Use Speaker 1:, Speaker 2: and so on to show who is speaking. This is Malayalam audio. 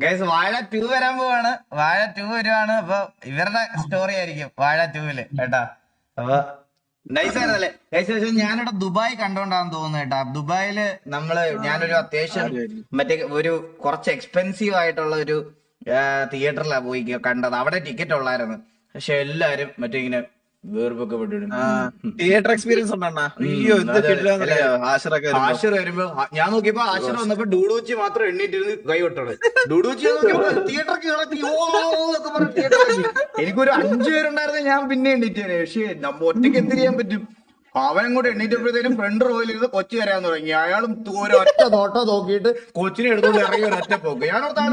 Speaker 1: ഗൈസ് വാഴ 2 വരാൻ പോവാണ്. വാഴ 2 വരുവാണ്. അപ്പൊ ഇവരുടെ സ്റ്റോറി ആയിരിക്കും വാഴ 2 കേട്ടാ. അപ്പൊ നൈസ് ആയിരുന്നല്ലേ ഗൈസ്. പക്ഷെ ഞാനിവിടെ ദുബായ് കണ്ടോണ്ടാന്ന് തോന്നുന്നു കേട്ടാ. ദുബായില് ഞാനൊരു അത്യാവശ്യം മറ്റേ ഒരു കുറച്ച് എക്സ്പെൻസീവ് ആയിട്ടുള്ള ഒരു തിയേറ്ററിലാണ് പോയി കണ്ടത്. അവിടെ ടിക്കറ്റ് ഉള്ളായിരുന്നു. പക്ഷെ എല്ലാരും മറ്റേ ഇങ്ങനെ വേർപ്പൊക്കെ വിട്ടിടും.
Speaker 2: തിയേറ്റർ എക്സ്പീരിയൻസ് ഉണ്ടോ? അയ്യോ
Speaker 1: ആശർ വരുമ്പോ ഞാൻ നോക്കിയപ്പോ ആശർ വന്നപ്പോ ഡൂഡൂച്ചി മാത്രം എണ്ണീറ്റിരുന്ന് കൈ വിട്ടത്. ഡൂഡൂച്ചി തിയേറ്ററിൽ എനിക്കൊരു 5 പേരുണ്ടായിരുന്നു. ഞാൻ പിന്നെ എണ്ണീറ്റേനെ. പക്ഷേ നമ്മ ഒറ്റയ്ക്ക് എന്ത് ചെയ്യാൻ പറ്റും? അവൻ അങ്ങോട്ട് എണ്ണീറ്റപ്പോഴത്തേനും ഫ്രണ്ട് റോയിലിരുന്ന് കൊച്ചി വരാൻ തുടങ്ങി. അയാളും ഒരു ഒറ്റ നോട്ടോ നോക്കിയിട്ട് കൊച്ചിനെ എടുത്തോണ്ട് ഇറങ്ങി ഒരൊറ്റ പോക്ക്. ഞാനോർത്താണ്